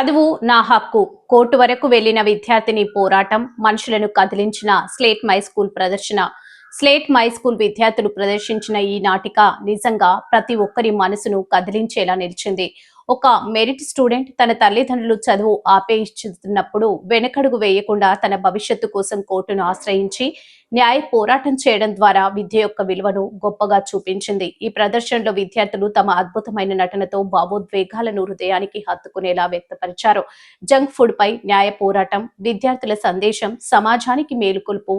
చదువు నా హక్కు కోర్టు వరకు వెళ్లిన విద్యార్థిని పోరాటం మనుషులను కదిలించిన స్లేట్ మై స్కూల్ ప్రదర్శన స్లేట్ మై స్కూల్ విద్యార్థులు ప్రదర్శించిన ఈ నాటిక నిజంగా ప్రతి ఒక్కరి మనసును కదిలించేలా నిలిచింది. ఒక మెరిట్ స్టూడెంట్ తన తల్లిదండ్రులు చదువు ఆపేయిస్తున్నప్పుడు వెనకడుగు వేయకుండా తన భవిష్యత్తు కోసం కోర్టును ఆశ్రయించి న్యాయ పోరాటం చేయడం ద్వారా విద్య యొక్క విలువను గొప్పగా చూపించింది. ఈ ప్రదర్శనలో విద్యార్థులు తమ అద్భుతమైన నటనతో భావోద్వేగాలను హృదయానికి హత్తుకునేలా వ్యక్తపరిచారు. జంక్ ఫుడ్ పై న్యాయ పోరాటం, విద్యార్థుల సందేశం, సమాజానికి మేలుకొలుపు,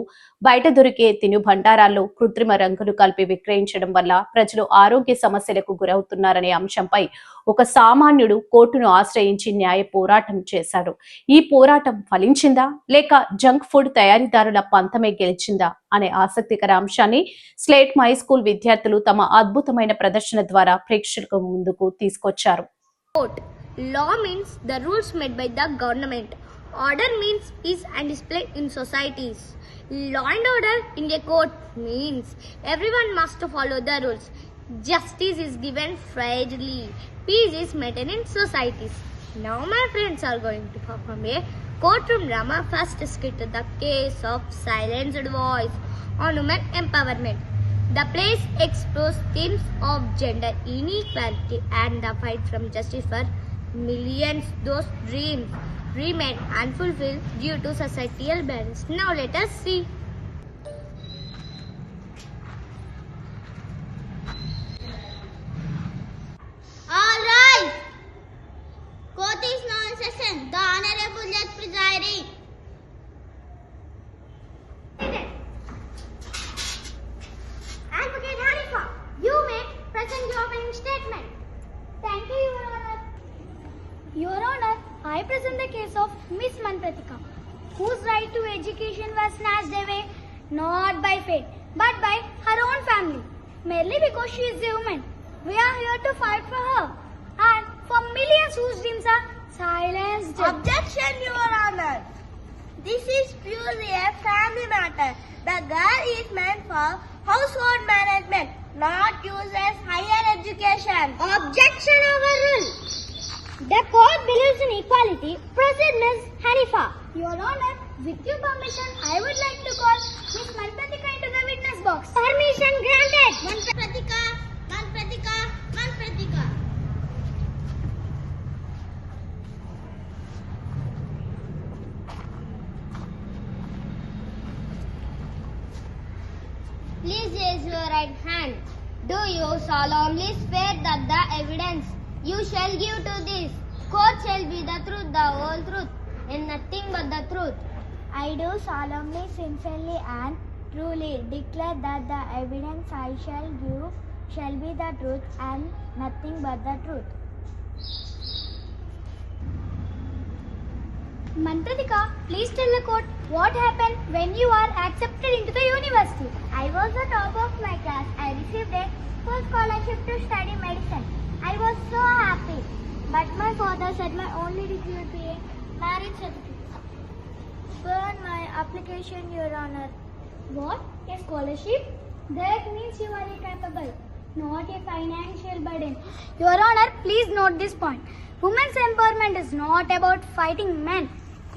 బయట దొరికే తినుబండారాల్లో కృత్రిమ రంగులు కలిపి విక్రయించడం వల్ల ప్రజలు ఆరోగ్య సమస్యలకు గురవుతున్నారనే అంశంపై ఒక సామాన్యుడు కోర్టును ఆశ్రయించి న్యాయ పోరాటం చేశాడు. ఈ పోరాటం ఫలించిందా లేక జంక్ ఫుడ్ తయారీదారుల పంతమే గెలిచిందా అనే ఆసక్తికర అంశాన్ని స్లేట్ మై స్కూల్ విద్యార్థులు తమ అద్భుతమైన ప్రదర్శన ద్వారా ప్రేక్షకుల ముందుకు తీసుకొచ్చారు. Law means the rules made by the government. Order means peace and discipline in societies. Law and order in a court means everyone must follow the rules. Justice is given fairly. Peace is maintained in societies. Now my friends are going to perform a courtroom drama first skit, the case of silenced voice on women empowerment. The plays explores themes of gender inequality and the fight from justice for millions. Those dreams remain unfulfilled due to societal barriers. Now let us see. All right. Court is now in session. The Honorable Judge presiding. Advocate Hanifa, you may present your opening statement. Thank you, Your Honor. Your Honor, I present the case of Miss Manpratika, whose right to education was snatched away not by fate, but by her own family, merely because she is a woman. We are here to fight for her and for millions whose dreams are silenced. Objection, Your Honor. This is purely a family matter. The girl is meant for household management, not used as higher education. Objection overruled. The court believes in equality. Proceed, Ms. Hanifa. Your Honor, with your permission, I would like to call Ms. Manpratika into the witness box. Permission granted. Manpratika, Manpratika, Manpratika. Please raise your right hand. Do you solemnly swear that the evidence you shall give to this court shall be the truth, the whole truth, and nothing but the truth? I do solemnly, sincerely, and truly declare that the evidence I shall give shall be the truth and nothing but the truth. Manpratika, please tell the court what happened when you are accepted into the university. I was the top of my class. I received a full scholarship to study medicine. I was so happy. But my father said my only degree would be a marriage certificate. Burn my application, Your Honor. What? A scholarship? That means you are incapable, not a financial burden. Your Honor, please note this point. Women's empowerment is not about fighting men.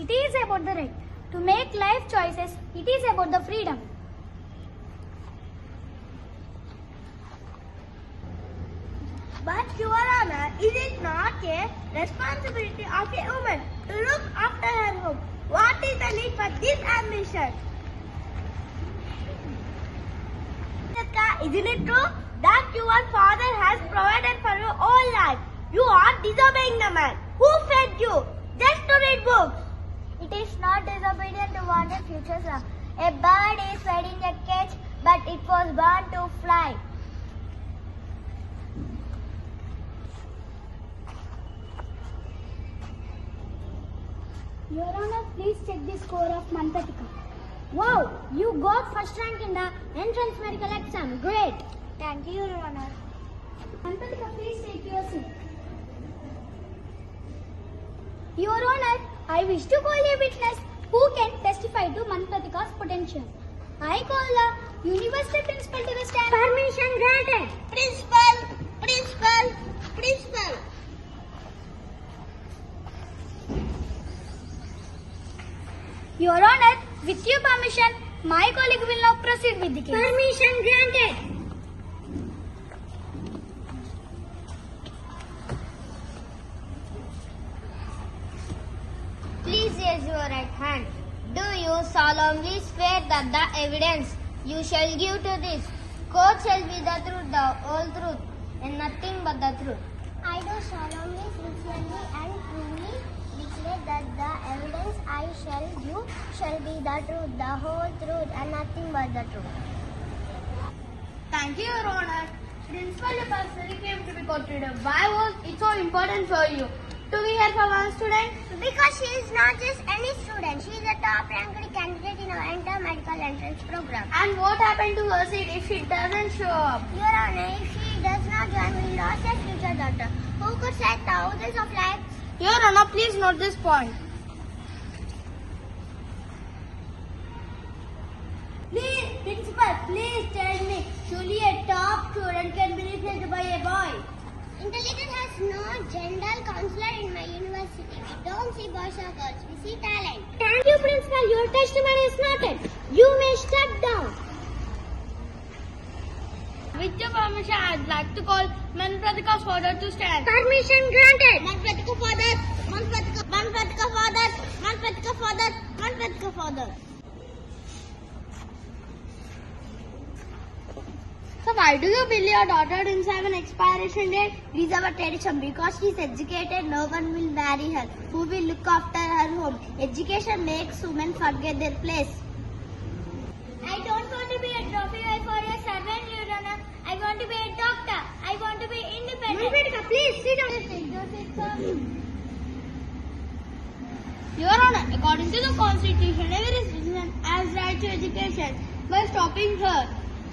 It is about the right to make life choices. It is about the freedom. But Your Honor, is it not a responsibility of a woman to look after her home? What is the need for this ambition? Isn't it true that your father has provided for your whole life? You are disobeying the man who fed you just to read books. It is not disobedient to want a future son. A bird is fed in a cage, but it was born to fly. Your Honor, please check the score of Manpratika. Wow, you got first rank in the entrance medical exam. Great. Thank you, Your Honor. Manpratika, please take your seat. Your Honor, I wish to call a witness who can testify to Manpratika's potential. I call the university principal to the stand. Permission granted. Principal, principal, principal. Your Honor, with your permission, my colleague will now proceed with the case. Permission granted. Please raise your right hand. Do you solemnly swear that the evidence you shall give to this court shall be the truth, the whole truth, and nothing but the truth? I do solemnly, sincerely, and truly declare that the evidence I shall give shall be the truth, the whole truth, and nothing but the truth. Thank you, Your Honor. Principal Department came to be court today. Why was it so important for you to be here for one student? Because she is not just any student, she is a top-ranked candidate in our entire medical entrance program. And what happened to her seat if she doesn't show up? Your Honor, if she does not join, we lost a future doctor who could save thousands of lives. Your Honor, please note this point. Please, Principal, please tell me, surely a top student can be replaced by a boy? Intelligence has no gender counselor in my university. We don't see boys or girls, we see talent. Thank you, Principal. Your testimony is noted. You may step down. With your permission, I'd like to call Manpratika's father to stand. Permission granted. Manpratika father, Manpratika father, Manpratika father, Manpratika father. So why do you believe your daughter didn't have an expiration date? It is our tradition. Because she is educated, no one will marry her. Who will look after her home? Education makes women forget their place. I don't want to be a trophy wife or a servant, Your Honor. I want to be a doctor. I want to be independent. Manpratika, please sit down. Your Honor, according to the Constitution, every citizen has right to education. By stopping her,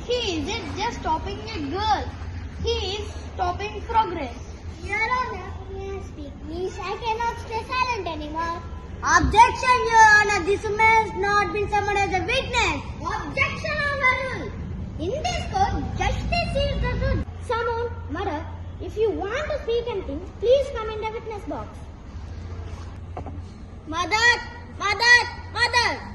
he isn't just stopping a girl. He is stopping progress. Your Honor, may I speak? Please, I cannot stay silent anymore. Objection, Your Honor. This woman has not been summoned as a witness. Objection overruled. In this court, justice is the truth. Someone, mother, if you want to speak anything, please come in the witness box. Mother, mother, mother.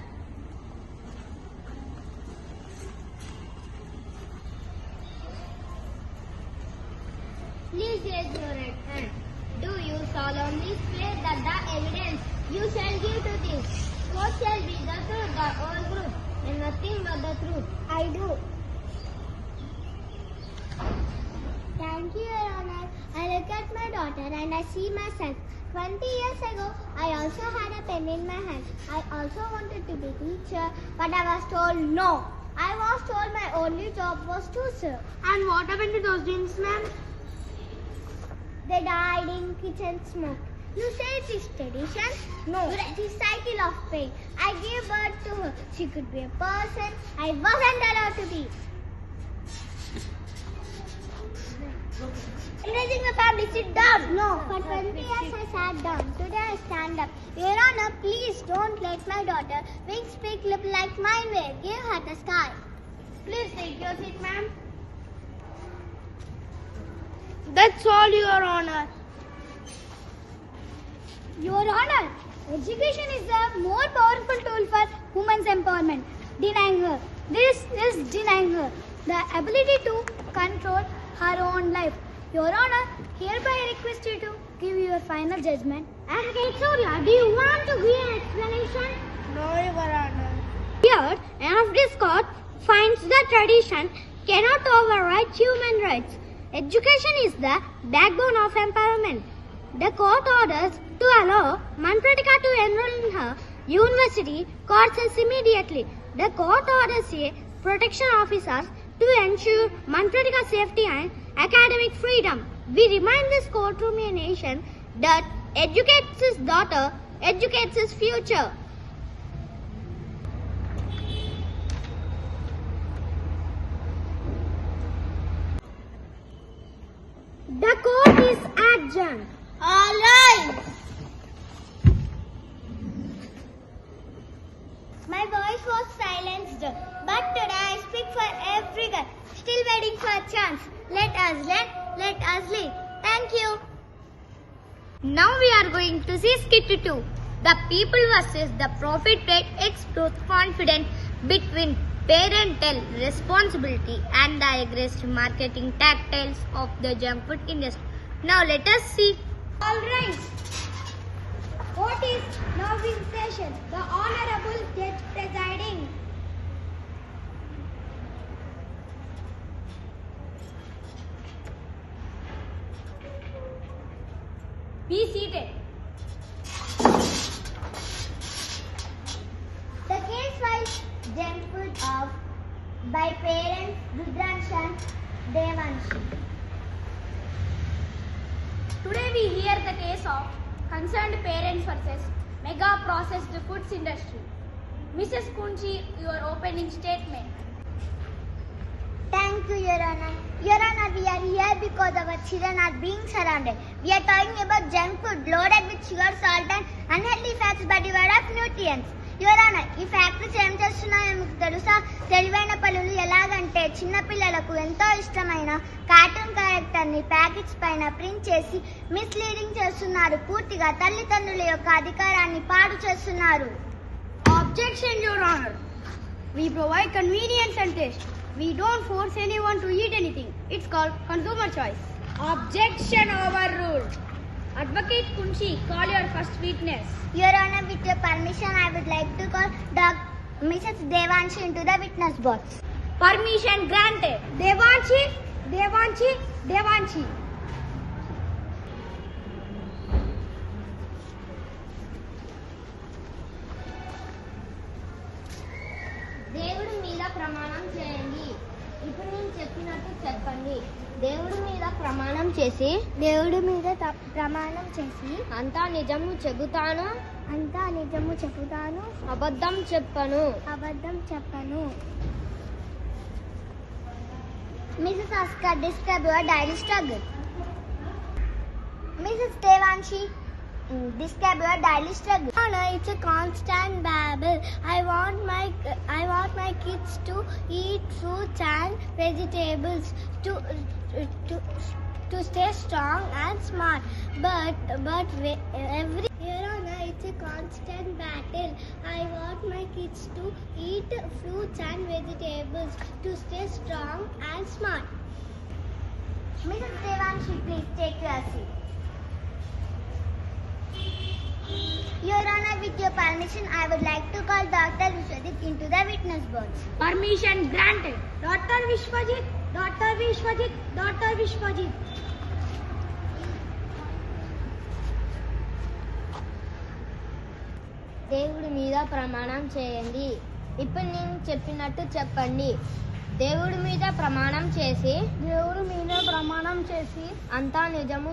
Please raise your right hand. Do you solemnly swear that the evidence you shall give to this court shall be the truth, the whole truth, and nothing but the truth? I do. Thank you, Your Honor. I look at my daughter and I see myself. 20 years ago, I also had a pen in my hand. I also wanted to be teacher, but I was told no. I was told my only job was to serve. And what happened to those dreams, ma'am? They died in kitchen smoke. You say it is tradition? No, it is cycle of pain. I gave birth to her. She could be a person I wasn't allowed to be. Encouraging the family, sit down. No, for 20 years I sat down. Today I stand up. Your Honor, please don't let my daughter wings speak lip like mine were. Give her the sky. Please take your seat, ma'am. That's all, Your Honor. Your Honor, education is a more powerful tool for women's empowerment. Denying her. This is denying her the ability to control her own life. Your Honor, hereby I request you to give your final judgment. Surya, do you want to give an explanation? No, Your Honor. Here, and this court finds the tradition cannot override human rights. Education is the backbone of empowerment. The court orders to allow Manpratika to enroll in her university courses immediately. The court orders a protection officer to ensure Manpratika's safety and academic freedom. We remind this courtroom a nation that educates his daughter, educates his future. The court is adjourned. All right. My voice was silenced, but today I speak for every girl, still waiting for a chance. Let us learn, let us live. Thank you. Now we are going to see skit 2. The people versus the profit rate explores confidence between parental responsibility and the aggressive marketing tactics of the junk food industry. Now let us see. All right. Court is now in session. The Honorable Judge presiding. Be seated. The case was junk food of by parents Rudranshu and Devanshi. Today we hear the case of concerned parents versus mega processed foods industry. Mrs. Kunchi, your opening statement. Thank you, Your Honor. Your Honor, we are here because our children are being surrounded. We are talking about junk food loaded with sugar, salt and unhealthy fats but devoid of nutrients. Your honour, ఈ factories ఏం చేస్తున్నాయో మీకు తెలుసా? తెలివైన పనులు ఎలాగంటే చిన్నపిల్లలకు ఎంతో ఇష్టమైన కార్టూన్ క్యారెక్టర్ని ప్యాకెట్స్ పైన ప్రింట్ చేసి మిస్లీడింగ్ చేస్తున్నారు. పూర్తిగా తల్లిదండ్రుల యొక్క అధికారాన్ని పాడు చేస్తున్నారు. Objection, Your Honor. We provide convenience and taste. We don't force anyone to eat anything. It's called consumer choice. Objection overruled. Advocate Kunchi, call your first witness. Your Honor, with your permission, I would like to call Mrs. Devanshi into the witness box. Permission granted. Devanshi. దేవుడి మీద ప్రమాణం చేయండి. ఇప్పుడు నేను చెప్పినట్టు చెప్పండి. దేవుడి మీద ప్రమాణం చేసి అంతా నిజము చెబుతాను అబద్ధం చెప్పను. Mrs. Oscar, describe your daily struggle. Mrs. Devanshi, describe your daily struggle. Honor, it's a constant babble. I want my kids to eat fruits and vegetables to stay strong and smart. But every Your Honor, it's a constant battle. I want my kids to eat fruits and vegetables to stay strong and smart. Mrs. Devanshi, please take your seat. Your Honor, with your permission, I would like to call Dr. Vishwajit into the witness box. Permission granted. Dr. Vishwajit. దేవుడి మీద ప్రమాణం చేయండి. ఇప్పుడు నేను చెప్పినట్టు చెప్పండి. దేవుడి మీద ప్రమాణం చేసి అంతా నిజము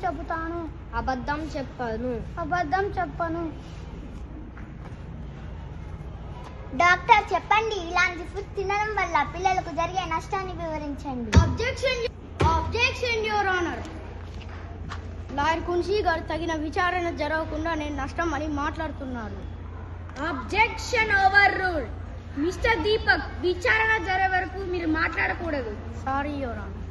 చెబుతాను అబద్ధం చెప్పను. డాక్టర్ చెప్పండి, ఇలాంటి ఫుడ్ తినడం వల్ల పిల్లలకు జరిగే నష్టాన్ని వివరించండి. Objection, Your Honor. లాయర్ కున్షి గారు తగిన విచారణ జరగకుండా నేను నష్టం అని మాట్లాడుతున్నారు. Objection overruled. మిస్టర్ దీపక్, విచారణ జరిగే వరకు మీరు మాట్లాడకూడదు. Sorry, Your Honor.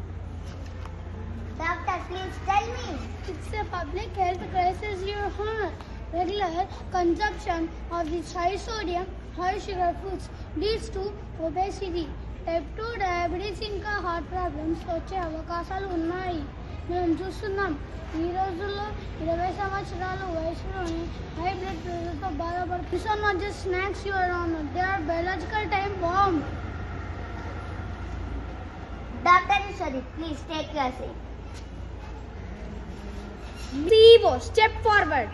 Doctor, please tell me. It's a public health crisis, Your Honor. Regular consumption of these high sodium, high sugar foods leads to obesity, type 2 diabetes, ఇంకా heart problems వచ్చే అవకాశాలు ఉన్నాయి. మేము చూస్తున్నాం, ఈ రోజుల్లో 20 సంవత్సరాల వయసులోనే హై బ్లడ్ ప్రెషర్తో బాధపడుతున్నారు. Not just snacks, your honour, they are biological time bomb. Doctor Vishwajit, please take your seat. CEO, step forward.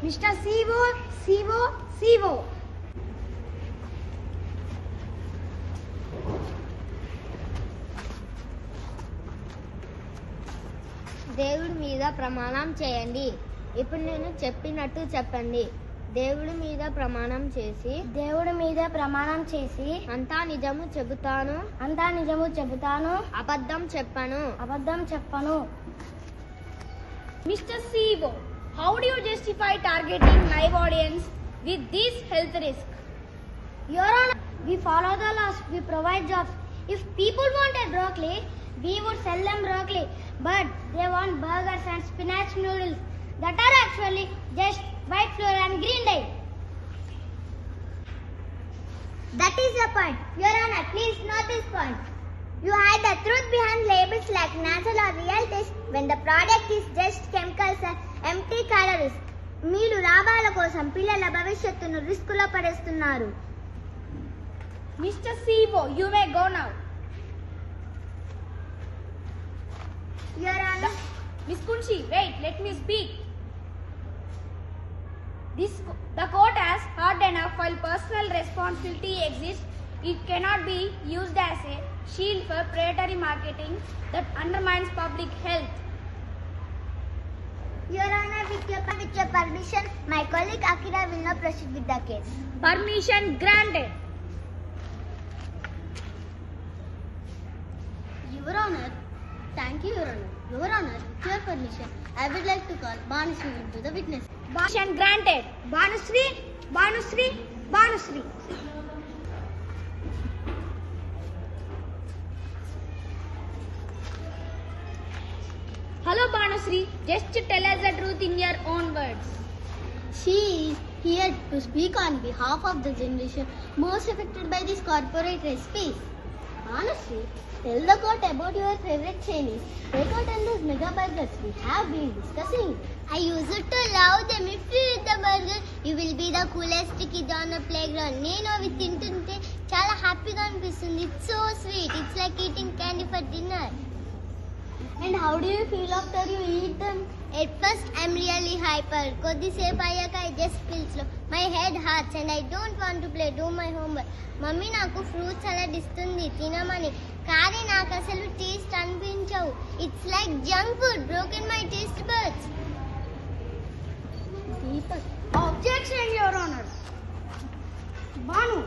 Mr. CEO. దేవుడి మీద ప్రమాణం చేయండి. ఇప్పుడు నేను చెప్పినట్టు చెప్పండి. దేవుడి మీద ప్రమాణం చేసి అంతా నిజము చెబుతాను అబద్ధం చెప్పను. Mr. CEO, how do you justify targeting live audience with this health risk? Your Honor, we follow the laws, we provide jobs. If people wanted broccoli, we would sell them broccoli. But they want burgers and spinach noodles that are actually just white flour and green dye. That is the point. Your Honor, please note this point. You hide the truth behind labels like natural or real taste when the product is just chemicals and empty calories. మీరు లాభాల కోసం పిల్లల భవిష్యత్తును రిస్కులో పడేస్తున్నారు. Mr. CEO, you may go now. Your Honor, Miss Kunshi, wait, let me speak. The court has hard enough while personal responsibility exists. It cannot be used as a shield for predatory marketing that undermines public health. Your Honor, with your permission, my colleague Akira will not proceed with the case. Permission granted. Your Honor, thank you, Your Honor. Your Honor, with your permission, I would like to call Banusri into the witness. Permission granted. Banusri, Banusri, Banusri. Hello Banusri, just tell us the truth in your own words. She is here to speak on behalf of the generation most affected by these corporate recipes. Honestly, tell the court about your favorite Chinese. Take out and those mega burgers we have been discussing. I used to love them. If you eat the burger, you will be the coolest kid on the playground. నేను అవి తింటుంటే చాలా హ్యాపీగా అనిపిస్తుంది. It's so sweet. It's like eating candy for dinner. And how do you feel after you eat them? At first, I'm really hyper. కొద్దిసేపు అయ్యాక I just feel slow. My head hurts and I don't want to play. Do my homework. Mummy నాకు fruit salad ఇస్తుంది తినమని, కానీ నాకు అసలు taste అనిపించవు. It's like junk food. Broken my taste buds. Deepak. Objection, Your Honor. Banu.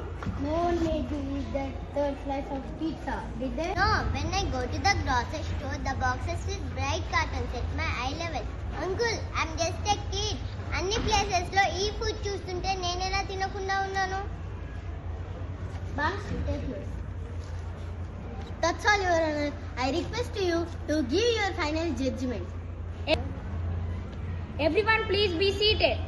No one made you eat that third slice of pizza, did they? No, when I go to the grocery store, the boxes with bright cartons at my eye level. Uncle, I'm just a kid. అన్ని places లో ఈ food చూస్తుంటే నేను ఎలా తినకుండా ఉన్నాను? That's all, Your Honor. I request you to give your final judgment. Everyone please be seated.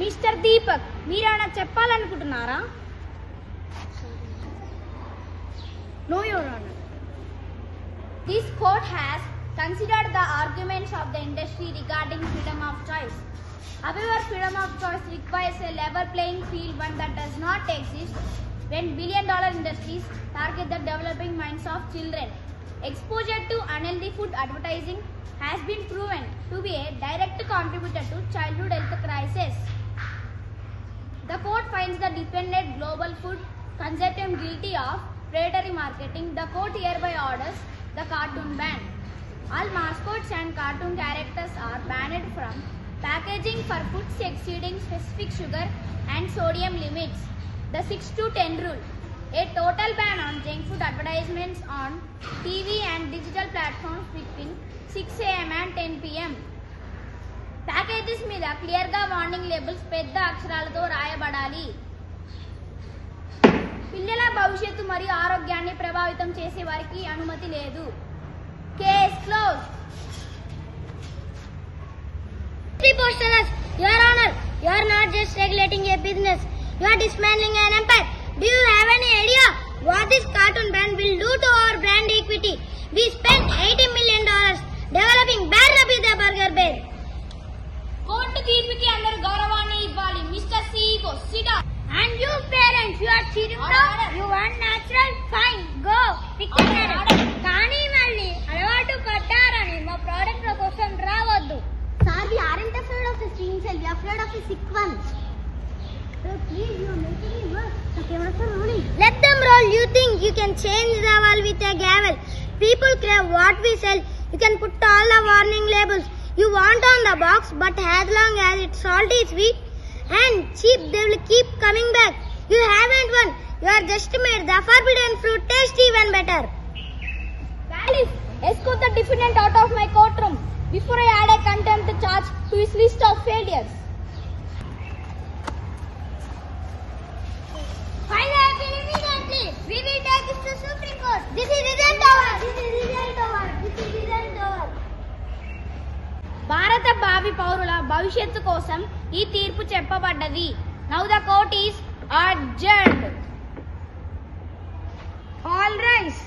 Mister Deepak, మీరేమైనా చెప్పాలనుకుంటున్నారా? No, Your Honor. This court has considered the arguments of the industry regarding freedom of choice. However, freedom of choice requires a level playing field, one that does not exist when billion-dollar industries target the developing minds of children. Exposure to unhealthy food advertising has been proven to be a direct contributor to childhood health crisis. The court finds the dependent global food consortium guilty of predatory marketing. The court hereby orders the cartoon ban. All mascots and cartoon characters are banned from packaging for foods exceeding specific sugar and sodium limits. The 6-10 rule. A total ban on junk food advertisements on TV and digital platforms between 6 a.m. and 10 p.m. Packages మీద క్లియర్గా warning labels పెద్ద అక్షరాలతో రాయబడాలి. పిల్లల భవిష్యత్తు మరియు ఆరోగ్యాన్ని ప్రభావితం చేసే వారికి అనుమతి లేదు. Case close. Your Honor, you are not just regulating a business, you are dismantling an empire. Do you have any idea what this cartoon ban will do to our brand equity? We spent $80 million developing Bear Rabi the Burger Bear. Court తీర్పుకి అందరూ గౌరవాన్ని ఇవ్వాలి. Mister CEO, sit down. And you parents, you are cheating now. You want natural? Fine, go. కానీ మళ్ళీ అలవాటు పడ్డారని మా product కోసం రావద్దు. Sir, we aren't afraid of the string cell, we are afraid of the sick ones. So please, you are making me work. The cameras are rolling. Let them roll. You think you can change the world with a gavel? People crave what we sell. You can put all the warning labels you want on the box, but as long as it's salty, sweet and cheap, they will keep coming back. You haven't won. You are just made the forbidden fruit taste even better. Alice, escort the defendant out of my courtroom before I add a contempt charge to his list of failures. File the appeal immediately. We will take it to Supreme Court. This is పౌరుల భవిష్యత్తు కోసం ఈ తీర్పు చెప్పబడ్డది. Now the court is adjourned. All rice.